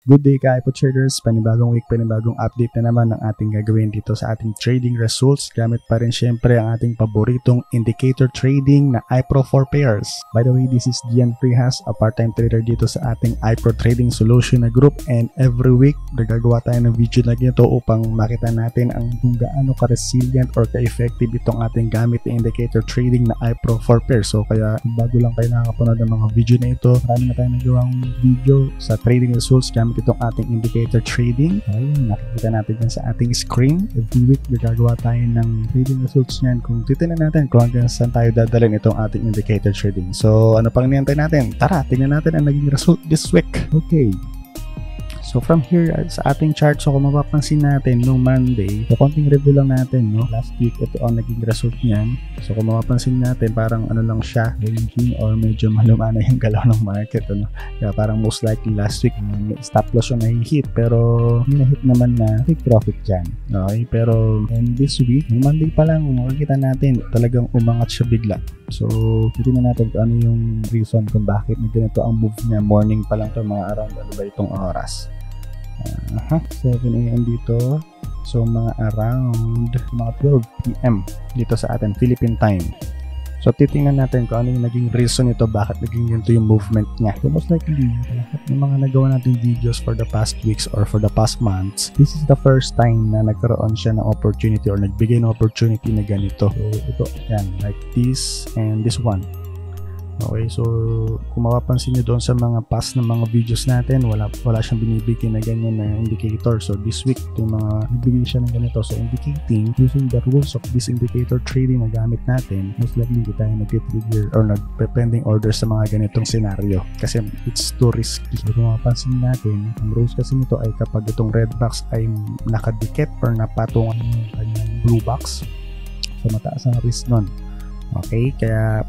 Good day ka traders, panibagong week, panibagong update na naman ng ating gagawin dito sa ating trading results gamit pa rin syempre ang ating paboritong indicator trading na iPro 4 pairs. By the way, this is Gian Freehas, a part-time trader dito sa ating iPro Trading Solution na group, and every week nagagawa tayo ng video na ganito upang makita natin ang kung gaano ka-resilient or ka-effective itong ating gamit na indicator trading na iPro 4 pairs. So kaya bago lang kayo nakakapanood ng mga video na ito, marami na tayong nagawang video sa trading results gamit itong ating indicator trading. Ayun, nakikita natin yan sa ating screen. Every week gagawa tayo ng trading results niyan kung titignan natin kung hanggang saan tayo dadalhin itong ating indicator trading. So ano pang niyantay natin? Tara, tingnan natin ang naging result this week. Okay. So from here sa ating chart, so kung mapapansin natin nung Monday, so konting review lang natin, no? Last week ito ang naging result niyan. So kung mapapansin natin, parang ano lang siya, ranging or medyo malumana yung galaw ng market, ano? Kaya parang most likely last week may stop loss yung na-hit, pero hindi na-hit naman na take profit dyan. Okay, pero and this week, nung Monday pa lang, makikita natin talagang umangat siya bigla. So titignan natin kung ano yung reason kung bakit may ganito ang move niya. Morning pa lang to, mga around ano ba itong oras? 7 AM dito, so mga around mga 12 PM dito sa atin Philippine time. So titingnan natin kung ano yung naging reason nito, bakit naging ganito yung movement niya. So most likely lahat ng mga nagawa natin videos for the past weeks or for the past months, this is the first time na nagkaroon siya ng opportunity or nagbigay ng opportunity na ganito. So ito, yan, like this and this one. Okay, so kung mapapansin nyo doon sa mga past na mga videos natin, wala siyang binibigay na ganyan na indicator. So this week, yung mga bibigay siya ng ganito. So indicating, using the rules of this indicator trading na gamit natin, most likely hindi tayo nag-trigger or nag-pending order sa mga ganitong scenario kasi it's too risky. So kung mapapansin natin, ang rules kasi nito ay kapag itong red box ay nakadikit or napatungan yung kanyang blue box, so mataas ang risk nun. Okay, kaya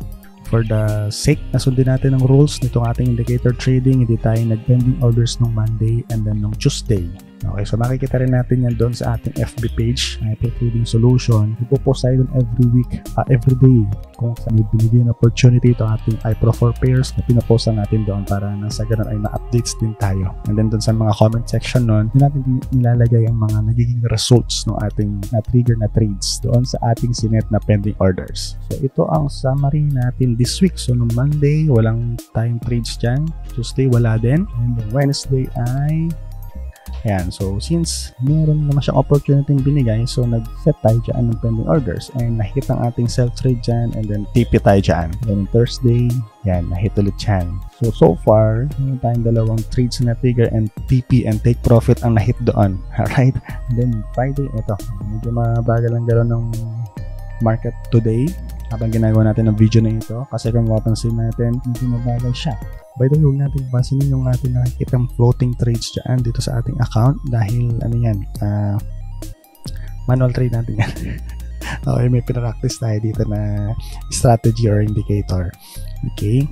for the sake na sundin natin ang rules nitong ating indicator trading, hindi tayo nag-pending orders nung Monday and then nung Tuesday. Okay, so makikita rin natin yan doon sa ating FB page, iPro Trading Solution. Ipopost tayo doon every week, every day, kung saan may binigay na opportunity ito ating iPro 4 pairs na pinapost natin doon para nang sa ganun ay ma-updates din tayo. And then doon sa mga comment section noon, doon natin nilalagay ang mga nagiging results ng ating na-trigger na trades doon sa ating sinet na pending orders. So ito ang summary natin this week. So nung Monday, walang time trades dyan. Tuesday, wala din. And then Wednesday ay ayan, so since meron naman siyang opportunity binigay, so nag-set tayo dyan ng pending orders and nahit ang ating self-trade dyan and then TP tayo dyan. Then Thursday, yan, nahit ulit dyan. So far, meron tayong dalawang trades na trigger and TP and take profit ang nahit doon. Alright? And then Friday, ito, medyo mabagal ang galaw ng market today habang ginagawa natin ang video na ito kasi kung mapapansin natin, medyo mabagal siya. By the way, huwag natin pansinin yung ating nakikitang floating trades dyan dito sa ating account dahil ano yan, manual trade natin yan. Okay, may pinaractice tayo dito na strategy or indicator. Okay.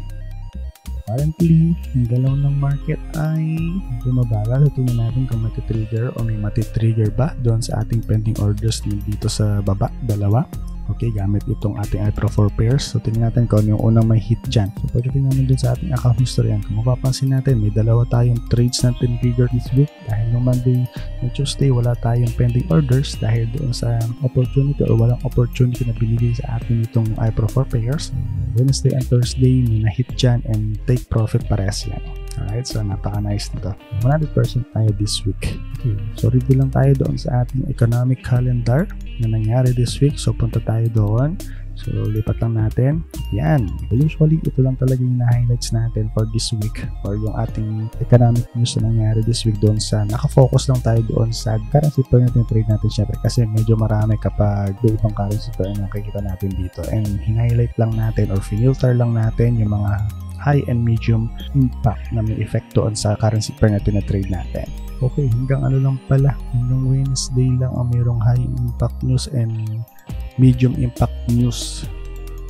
Currently, yung galaw ng market ay medyo mabagal. So, tingnan natin kung matitrigger o may matitrigger ba doon sa ating pending orders dito sa baba, dalawa. Okay, gamit itong ating iPro 4 pairs. So, tingnan natin kung yung unang may hit dyan. So, pagdating namin dun sa ating account history yan, kung mapapansin natin, may dalawa tayong trades natin trigger this week. Dahil no Monday and Tuesday, wala tayong pending orders dahil doon sa opportunity or walang opportunity na binigay sa atin itong iPro 4 pairs. Wednesday and Thursday, may na-hit dyan and take profit parehas yan. Alright, so napaka-nice nito. 100% tayo this week. Okay, so review lang tayo doon sa ating economic calendar na nangyari this week. So punta tayo doon. So lipat lang natin. Yan. Usually ito lang talaga yung na-highlights natin for this week or yung ating economic news na nangyari this week doon sa nakafocus lang tayo doon sa currency pair natin trade natin syempre kasi medyo marami kapag ibang currency pair na nakikita natin dito and hinighlight lang natin or filter lang natin yung mga high and medium impact na may effect doon sa currency pair na trade natin. Okay, hanggang ano lang pala, hanggang Wednesday lang ang mayroong high impact news and medium impact news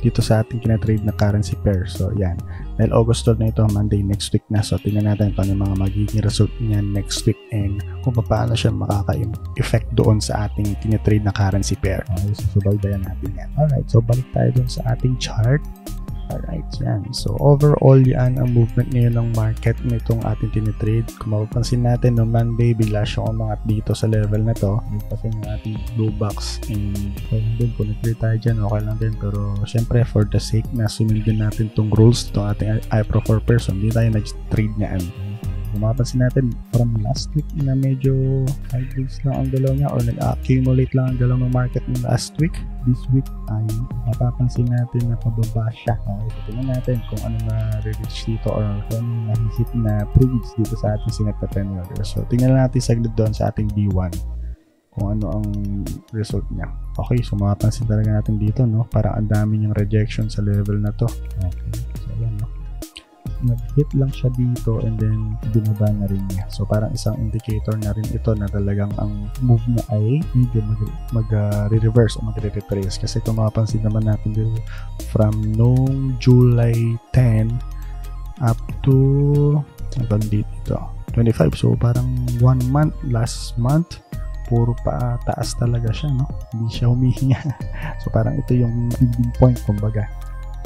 dito sa ating kinatrade na currency pair. So yan, dahil August 12 na ito, Monday next week na. So tingnan natin kung ano mga magiging result niya next week and kung paano siya makaka-effect doon sa ating kinatrade na currency pair. Okay, so subaybayan natin yan. Alright, so balik tayo doon sa ating chart. Alright, yan. So, overall, yan ang movement ngayon ng market nitong ating tinitrade. Kung mapapansin natin, no Monday, bigla siya umangat dito sa level na to. Kasi ng ating blue box. And, okay lang din. Kung nag-trade tayo dyan, okay lang din. Pero, syempre, for the sake na sumindin natin itong rules, itong ating iPro 4 pairs, hindi tayo nag-trade niyan. Kung mapapansin natin, from last week na medyo sideways lang ang galaw niya or nag-accumulate lang ang galaw ng market ng last week, this week ay mapapansin natin na pababa siya. Okay, so tingnan natin kung ano na re-reach dito or kung ano na-hit na trades dito sa ating sineta 10 order. So tingnan natin saglit doon sa ating B1 kung ano ang result niya. Okay, so mapapansin talaga natin dito, no? Parang ang dami niyang rejection sa level na to. Okay, so ayan, no? Nag-hit lang siya dito and then binaba na rin niya. So parang isang indicator na rin ito na talagang ang move niya ay medyo mag-reverse o magre-retrace. Kasi kung mapapansin naman natin dito from noong July 10 up to hanggang dito 25. So parang 1 month, last month puro pa taas talaga siya, no? Hindi siya humihinga. So parang ito yung leading point kumbaga.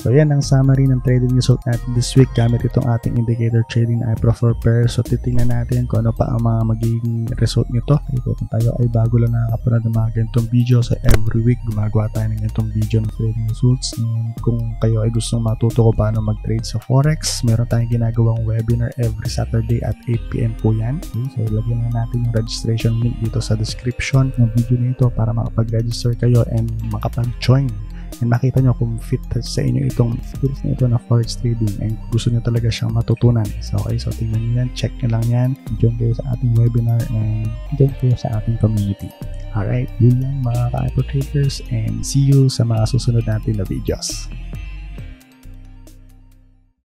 So yan ang summary ng trading result natin this week gamit itong ating indicator trading na iPro 4 pairs. So titingnan natin kung ano pa ang mga magiging result nito. Okay, kung tayo ay bago lang nakakapunod ng mga ganitong video, so every week gumagawa tayo ng ganitong video ng trading results. And kung kayo ay gustong matuto kung paano mag-trade sa Forex, meron tayong ginagawang webinar every Saturday at 8 PM po yan. Okay, so ilagyan na natin yung registration link dito sa description ng video nito para makapag-register kayo and makapag-join. And makita nyo kung fit sa inyo itong skills na ito na forex trading and gusto nyo talaga siyang matutunan. So okay, so tingnan nyo yan, check nyo lang yan, join kayo sa ating webinar and join kayo sa ating community. Alright, yun lang mga ka-iPro traders and see you sa mga susunod natin na videos.